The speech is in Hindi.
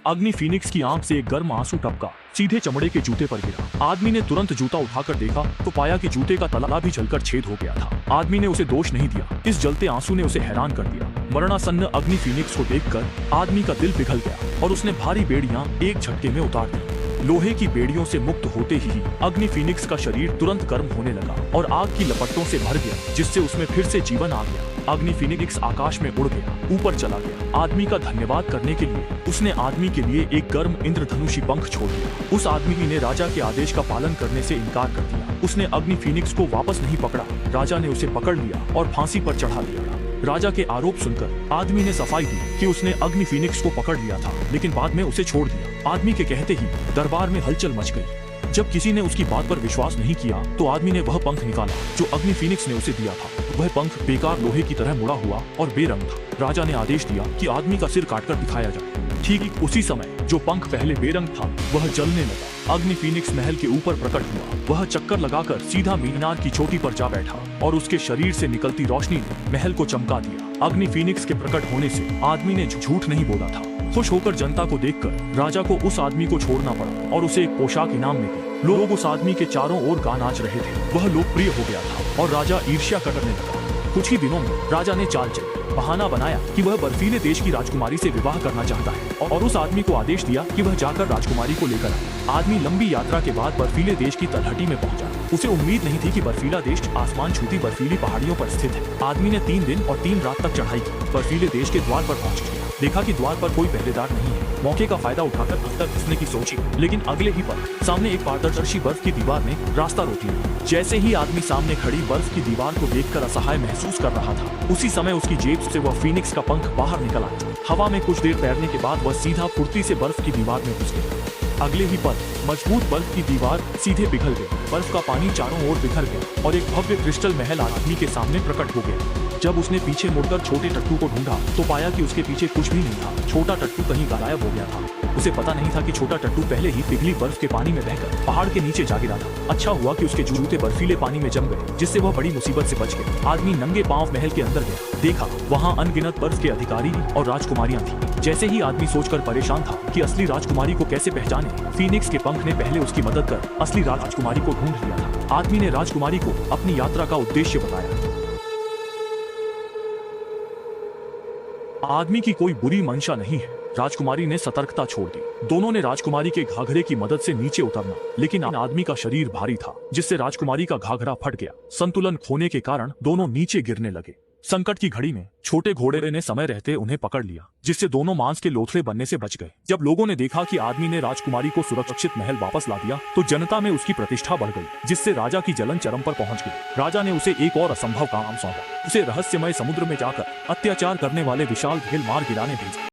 अग्नि फीनिक्स की आंख से एक गर्म आंसू टपका सीधे चमड़े के जूते पर गिरा। आदमी ने तुरंत जूता उठाकर देखा तो पाया कि जूते का तला भी जलकर छेद हो गया था। आदमी ने उसे दोष नहीं दिया, इस जलते आंसू ने उसे हैरान कर दिया। मरणासन्न अग्नि फीनिक्स को देखकर आदमी का दिल पिघल गया और उसने भारी बेड़ियां एक झटके में उतार दी। लोहे की बेड़ियों से मुक्त होते ही अग्नि फीनिक्स का शरीर तुरंत गर्म होने लगा और आग की लपटों से भर गया, जिससे उसमें फिर से जीवन आ गया। अग्नि फीनिक्स आकाश में उड़ गया, ऊपर चला गया। आदमी का धन्यवाद करने के लिए उसने आदमी के लिए एक गर्म इंद्रधनुषी पंख छोड़ दिया। उस आदमी ने राजा के आदेश का पालन करने से इनकार कर दिया। उसने अग्नि फीनिक्स को वापस नहीं पकड़ा। राजा ने उसे पकड़ लिया और फांसी पर चढ़ा दिया। राजा के आरोप सुनकर आदमी ने सफाई दी कि उसने अग्नि फीनिक्स को पकड़ लिया था, लेकिन बाद में उसे छोड़ दिया। आदमी के कहते ही दरबार में हलचल मच गई। जब किसी ने उसकी बात पर विश्वास नहीं किया तो आदमी ने वह पंख निकाला जो अग्नि फीनिक्स ने उसे दिया था। वह पंख बेकार लोहे की तरह मुड़ा हुआ और बेरंग था। राजा ने आदेश दिया कि आदमी का सिर काटकर दिखाया जाए। ठीक उसी समय जो पंख पहले बेरंग था वह जलने लगा। अग्नि फीनिक्स महल के ऊपर प्रकट हुआ। वह चक्कर लगाकर सीधा मीनार की चोटी पर जा बैठा और उसके शरीर से निकलती रोशनी ने महल को चमका दिया। अग्नि फीनिक्स के प्रकट होने से आदमी ने झूठ नहीं बोला था। खुश होकर जनता को देखकर राजा को उस आदमी को छोड़ना पड़ा और उसे एक पोशाक इनाम में दी। लोग उस आदमी के चारों ओर गा नाच रहे थे। वह लोकप्रिय हो गया था और राजा ईर्ष्या करने लगा। कुछ ही दिनों में राजा ने चाल चली, बहाना बनाया कि वह बर्फीले देश की राजकुमारी से विवाह करना चाहता है और उस आदमी को आदेश दिया कि वह जाकर राजकुमारी को लेकर आए। आदमी लंबी यात्रा के बाद बर्फीले देश की तलहटी में पहुंचा। उसे उम्मीद नहीं थी कि बर्फीला देश आसमान छूती बर्फीली पहाड़ियों पर स्थित है। आदमी ने 3 दिन और 3 रात तक चढ़ाई की। बर्फीले देश के द्वार पर पहुंच गया। देखा कि द्वार पर कोई पहरेदार नहीं है। मौके का फायदा उठाकर अंदर घुसने की सोची, लेकिन अगले ही पल सामने एक पारदर्शी बर्फ की दीवार ने रास्ता रोक लिया। जैसे ही आदमी सामने खड़ी बर्फ की दीवार को देखकर असहाय महसूस कर रहा था, उसी समय उसकी जेब से वह फीनिक्स का पंख बाहर निकल आया। हवा में कुछ देर तैरने के बाद वह सीधा फुर्ती से बर्फ की दीवार में घुस गया। अगले ही पल मजबूत बर्फ की दीवार सीधे पिघल गई। बर्फ का पानी चारों ओर बिखर गया और एक भव्य क्रिस्टल महल आदमी के सामने प्रकट हो गया। जब उसने पीछे मुड़कर छोटे टट्टू को ढूंढा तो पाया कि उसके पीछे कुछ भी नहीं था। छोटा टट्टू कहीं गायब हो गया था। उसे पता नहीं था कि छोटा टट्टू पहले ही पिघली बर्फ के पानी में बहकर पहाड़ के नीचे जा गिरा था। अच्छा हुआ कि उसके जूते बर्फीले पानी में जम गए, जिससे वह बड़ी मुसीबत से बच गया। आदमी नंगे पांव महल के अंदर गया। देखा वहाँ अनगिनत बर्फ के अधिकारी और राजकुमारियां थी। जैसे ही आदमी सोचकर परेशान था कि असली राजकुमारी को कैसे पहचाने, फीनिक्स के पंख ने पहले उसकी मदद कर असली राजकुमारी को ढूंढ लिया था। आदमी ने राजकुमारी को अपनी यात्रा का उद्देश्य बताया। आदमी की कोई बुरी मंशा नहीं है। राजकुमारी ने सतर्कता छोड़ दी। दोनों ने राजकुमारी के घाघरे की मदद से नीचे उतरना, लेकिन आदमी का शरीर भारी था, जिससे राजकुमारी का घाघरा फट गया। संतुलन खोने के कारण दोनों नीचे गिरने लगे। संकट की घड़ी में छोटे घोड़े ने समय रहते उन्हें पकड़ लिया, जिससे दोनों मांस के लोथड़े बनने से बच गए। जब लोगों ने देखा कि आदमी ने राजकुमारी को सुरक्षित महल वापस ला दिया तो जनता में उसकी प्रतिष्ठा बढ़ गई, जिससे राजा की जलन चरम पर पहुंच गई। राजा ने उसे एक और असंभव काम सौंपा। उसे रहस्यमय समुद्र में जाकर अत्याचार करने वाले विशाल व्हेल मार गिराने भेजा।